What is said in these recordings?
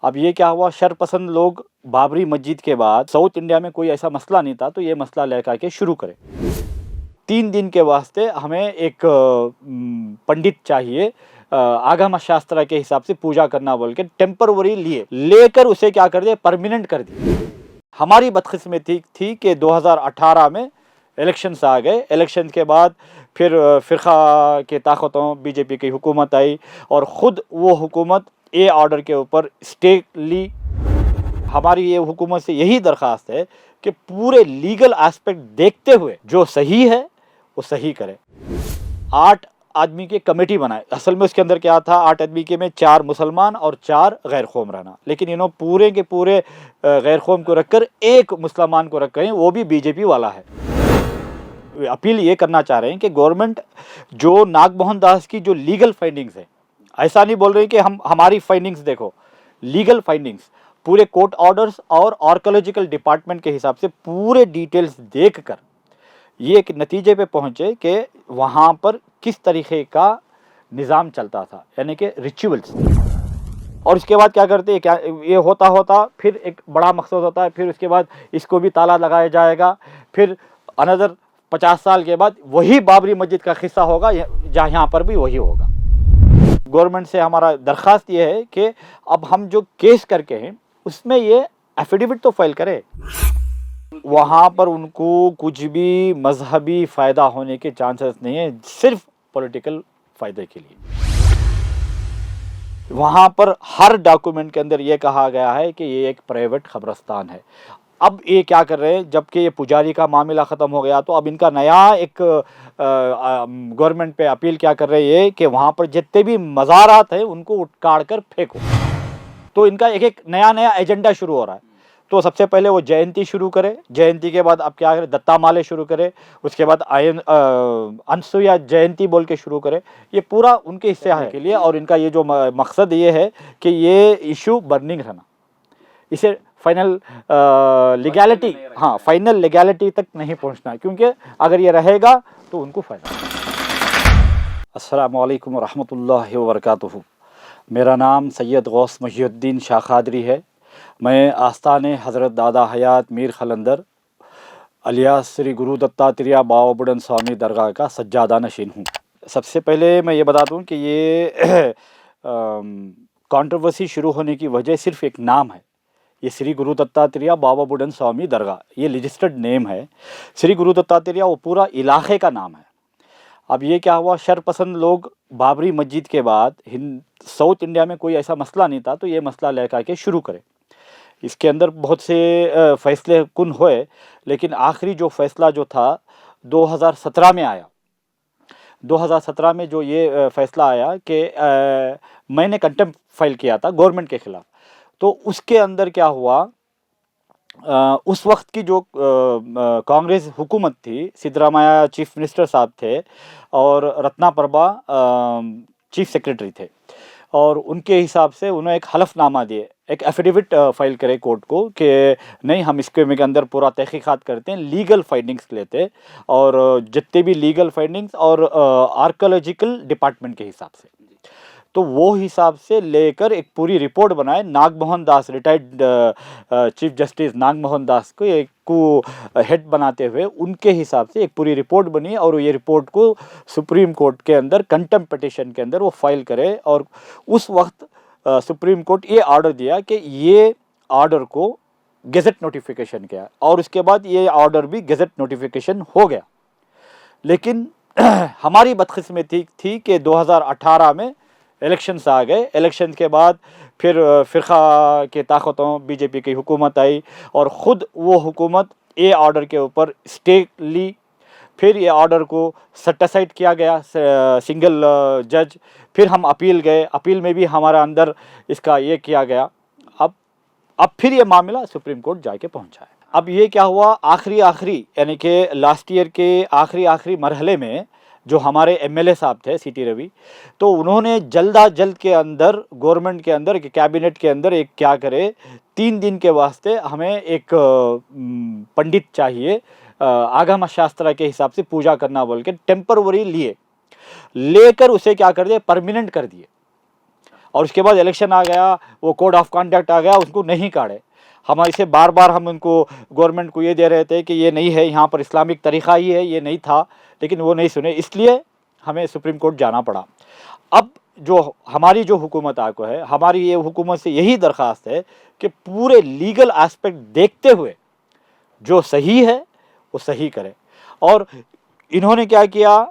अब ये क्या हुआ, शरपसंद लोग बाबरी मस्जिद के बाद साउथ इंडिया में कोई ऐसा मसला नहीं था तो ये मसला लेकर के शुरू करे। 3 दिन के वास्ते हमें एक पंडित चाहिए, आगम शास्त्र के हिसाब से पूजा करना बोल के टेम्परवरी लेकर उसे क्या कर दिया, परमानेंट कर दिया। हमारी बदकिस्मती थी कि 2018 में इलेक्शंस आ गए। इलेक्शन के बाद फिर फ़िरक़ा के ताकतों बीजेपी की हुकूमत आई और ख़ुद वो हुकूमत ए ऑर्डर के ऊपर स्टे ली। हमारी ये हुकूमत से यही दरख्वास्त है कि पूरे लीगल एस्पेक्ट देखते हुए जो सही है वो सही करे। 8 आदमी की कमेटी बनाए। असल में उसके अंदर क्या था, 8 आदमी के में 4 मुसलमान और 4 गैर कौम रहना, लेकिन इन्होंने पूरे के पूरे गैर कौम को रखकर एक मुसलमान को रख रहे हैं, वो भी बीजेपी वाला है। अपील ये करना चाह रहे हैं कि गवर्नमेंट जो नागमोहन दास की जो लीगल फाइंडिंग्स है, ऐसा नहीं बोल रहे कि हमारी फाइंडिंग्स देखो, लीगल फाइंडिंग्स पूरे कोर्ट ऑर्डर्स और आर्कियोलॉजिकल डिपार्टमेंट के हिसाब से पूरे डिटेल्स देखकर ये एक नतीजे पे पहुंचे कि वहाँ पर किस तरीके का निज़ाम चलता था, यानी कि रिचुअल्स। और उसके बाद क्या करते हैं, क्या ये होता होता फिर एक बड़ा मकसद होता है, फिर उसके बाद इसको भी ताला लगाया जाएगा, फिर अनदर 50 साल के बाद वही बाबरी मस्जिद का किस्सा होगा, जहाँ यहाँ पर भी वही होगा। गवर्नमेंट से हमारा दरख्वास्त ये है कि अब हम जो केस करके हैं उसमें ये एफिडेविट तो फाइल करे। वहाँ पर उनको कुछ भी मजहबी फ़ायदा होने के चांसेस नहीं है, सिर्फ पॉलिटिकल फ़ायदे के लिए। वहाँ पर हर डॉक्यूमेंट के अंदर ये कहा गया है कि ये एक प्राइवेट कब्रिस्तान है। अब ये क्या कर रहे हैं, जबकि ये पुजारी का मामला ख़त्म हो गया तो अब इनका नया एक गवर्नमेंट पे अपील क्या कर रही है कि वहाँ पर जितने भी मज़ारात हैं उनको उखाड़ कर फेंको। तो इनका एक एक नया एजेंडा शुरू हो रहा है। तो सबसे पहले वो जयंती शुरू करे, जयंती के बाद अब क्या करे, दत्ता माले शुरू करे, उसके बाद अनसुया जयंती बोल के शुरू करे। ये पूरा उनके हिस्से है के लिए, और इनका ये जो मकसद ये है कि ये इशू बर्निंग रहना, इसे फाइनल लीगैलिटी, हाँ फाइनल लीगैलिटी तक नहीं पहुंचना, क्योंकि अगर ये रहेगा तो उनको फ़ायदा। अस्सलामु अलैकुम व रहमतुल्लाहि व बरकातुहू। मेरा नाम सैयद गौस मुहियुद्दीन शाह कादरी है। मैं आस्थाने हज़रत दादा हयात मीर खलंदर अलियास श्री गुरु दत्तात्रेय बाबा बुडन स्वामी दरगाह का सज्जादा नशीन हूँ। सबसे पहले मैं ये बता दूँ कि ये कंट्रोवर्सी शुरू होने की वजह सिर्फ एक नाम है। ये श्री गुरु दत्तात्रेय बाबा बुडन स्वामी दरगाह, ये रजिस्टर्ड नेम है। श्री गुरु दत्तात्रेय वो पूरा इलाके का नाम है। अब ये क्या हुआ, शरपसंद लोग बाबरी मस्जिद के बाद साउथ इंडिया में कोई ऐसा मसला नहीं था तो ये मसला लेकर के शुरू करे। इसके अंदर बहुत से फैसले कुन हुए, लेकिन आखिरी जो फैसला जो था 2017 में आया। 2017 में जो ये फैसला आया कि मैंने कंटेम्प्ट फाइल किया था गवर्नमेंट के ख़िलाफ़। तो उसके अंदर क्या हुआ, उस वक्त की जो कांग्रेस हुकूमत थी, सिद्धरामैया चीफ मिनिस्टर साहब थे और रत्नाप्रभा चीफ सेक्रेटरी थे, और उनके हिसाब से उन्होंने एक हलफनामा दिए, एक एफिडेविट फाइल करे कोर्ट को कि नहीं, हम इसके में के अंदर पूरा तहकीकात करते हैं, लीगल फाइंडिंग्स लेते, और जितने भी लीगल फाइंडिंग्स और आर्कियोलॉजिकल डिपार्टमेंट के हिसाब से, तो वो हिसाब से लेकर एक पूरी रिपोर्ट बनाए। नागमोहन दास, रिटायर्ड चीफ जस्टिस नागमोहन दास को एक को हेड बनाते हुए उनके हिसाब से एक पूरी रिपोर्ट बनी, और ये रिपोर्ट को सुप्रीम कोर्ट के अंदर कंटेम्प्ट पिटीशन के अंदर वो फाइल करे। और उस वक्त सुप्रीम कोर्ट ये ऑर्डर दिया कि ये ऑर्डर को गेजेट नोटिफिकेशन किया, और उसके बाद ये ऑर्डर भी गेजेट नोटिफिकेशन हो गया। लेकिन हमारी बदकिस्मती थी कि 2018 में इलेक्शंस आ गए। इलेक्शन के बाद फिर फ़िरक़ा के ताकतों बीजेपी की हुकूमत आई और ख़ुद वो हुकूमत ए ऑर्डर के ऊपर स्टे ली। फिर ये ऑर्डर को सेटिसाइड किया गया सिंगल जज। फिर हम अपील गए, अपील में भी हमारा अंदर इसका ये किया गया। अब फिर ये मामला सुप्रीम कोर्ट जाके पहुंचा है। अब ये क्या हुआ, आखिरी यानी कि लास्ट ईयर के आखिरी मरहले में जो हमारे एमएलए साहब थे सिटी रवि, तो उन्होंने जल्द के अंदर गवर्नमेंट के अंदर, कैबिनेट के अंदर एक क्या करे, 3 दिन के वास्ते हमें एक पंडित चाहिए, आगम शास्त्र के हिसाब से पूजा करना बोल के टेम्परवरी लेकर उसे क्या कर दिए, परमानेंट कर दिए। और उसके बाद इलेक्शन आ गया, वो कोड ऑफ कंडक्ट आ गया, उसको नहीं काटे। हम इसे बार बार हम उनको गवर्नमेंट को ये दे रहे थे कि ये नहीं है, यहाँ पर इस्लामिक तरीक़ा ही है, ये नहीं था, लेकिन वो नहीं सुने, इसलिए हमें सुप्रीम कोर्ट जाना पड़ा। अब जो हमारी जो हुकूमत आको है, हमारी ये हुकूमत से यही दरख्वास्त है कि पूरे लीगल एस्पेक्ट देखते हुए जो सही है वो सही करे। और इन्होंने क्या किया,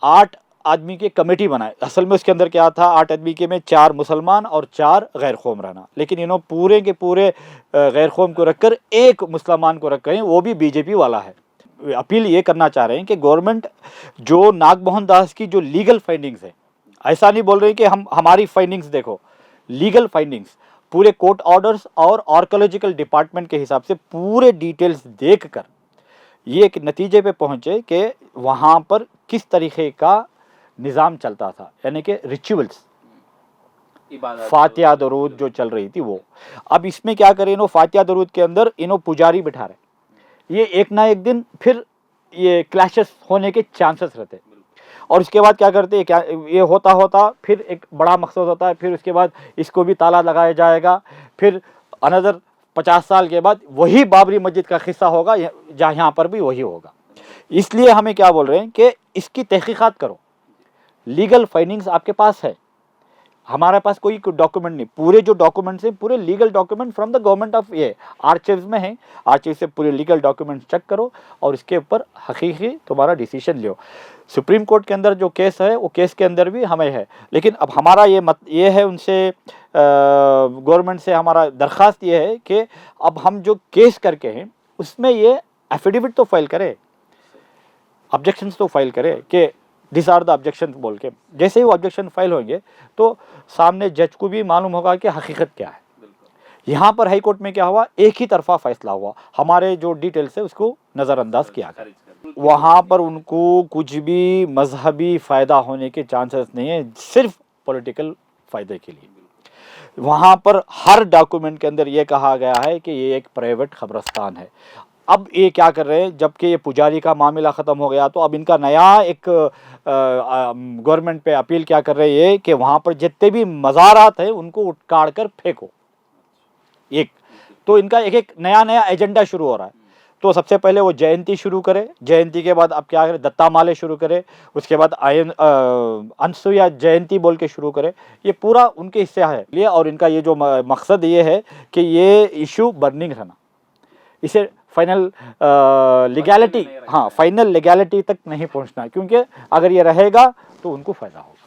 8 आदमी की कमेटी बनाए। असल में उसके अंदर क्या था, 8 आदमी के में 4 मुसलमान और 4 गैर कौम रहना, लेकिन इन्होंने पूरे के पूरे गैर कौम को रखकर एक मुसलमान को रख हैं, वो भी बीजेपी वाला है। अपील ये करना चाह रहे हैं कि गवर्नमेंट जो नागमोहन दास की जो लीगल फाइंडिंग्स है, ऐसा नहीं बोल रहे कि हम हमारी फाइंडिंग्स देखो, लीगल फाइंडिंग्स पूरे कोर्ट ऑर्डर्स और आर्कियोलॉजिकल डिपार्टमेंट के हिसाब से पूरे डिटेल्स देखकर ये एक नतीजे पे पहुंचे कि वहाँ पर किस तरीके का निज़ाम चलता था, यानी कि रिचुअल्स, फातिहा दरूद जो चल रही थी वो। अब इसमें क्या करें, इन्हों फातिहा दरूद के अंदर इन्हों पुजारी बिठा रहे, ये एक ना एक दिन फिर ये क्लैशेस होने के चांसेस रहते। और उसके बाद क्या करते हैं, क्या ये होता होता फिर एक बड़ा मकसद होता है, फिर उसके बाद इसको भी ताला लगाया जाएगा, फिर अनदर 50 साल के बाद वही बाबरी मस्जिद का किस्सा होगा, जहाँ यहाँ पर भी वही होगा। इसलिए हमें क्या बोल रहे हैं कि इसकी तहकीकात करो, लीगल फाइंडिंग्स आपके पास है, हमारे पास कोई डॉक्यूमेंट नहीं, पूरे जो डॉक्यूमेंट्स हैं पूरे legal document from the government of ये आर्चिव्स में है, आर्चिव से पूरे लीगल डॉक्यूमेंट चेक करो और इसके ऊपर हकीकी तुम्हारा डिसीजन लो। सुप्रीम कोर्ट के अंदर जो केस है वो केस के अंदर भी हमें है, लेकिन अब हमारा ये है उनसे, गवर्नमेंट से हमारा दरख्वास्त ये है कि अब हम जो केस करके हैं उसमें ये एफिडेविट तो फाइल करे, ऑब्जेक्शंस तो फाइल करे कि दिस आर द ऑब्जेक्शन बोल के। जैसे ही वो ऑब्जेक्शन फाइल होंगे तो सामने जज को भी मालूम होगा कि हकीकत क्या है। यहाँ पर हाई कोर्ट में क्या हुआ, एक ही तरफा फैसला हुआ, हमारे जो डिटेल्स है उसको नज़रअंदाज किया गया। वहाँ पर उनको कुछ भी मजहबी फ़ायदा होने के चांसेस नहीं है, सिर्फ पॉलिटिकल फ़ायदे के लिए। वहाँ पर हर डॉक्यूमेंट के अंदर ये कहा गया है कि ये एक प्राइवेट कब्रिस्तान है। अब ये क्या कर रहे हैं, जबकि ये पुजारी का मामला ख़त्म हो गया, तो अब इनका नया एक गवर्नमेंट पे अपील क्या कर रही है कि वहाँ पर जितने भी मज़ारात हैं उनको उखाड़ कर फेंको। एक तो इनका एक एक नया नया एजेंडा शुरू हो रहा है। तो सबसे पहले वो जयंती शुरू करे, जयंती के बाद अब क्या करें, दत्ता माले शुरू करे, उसके बाद अनसुया जयंती बोल के शुरू करे। ये पूरा उनके हिस्से है लिए, और इनका ये जो मकसद ये है कि ये इशू बर्निंग रहना, इसे फाइनल लीगैलिटी, हाँ फाइनल लीगैलिटी तक नहीं पहुंचना, क्योंकि अगर ये रहेगा तो उनको फ़ायदा होगा।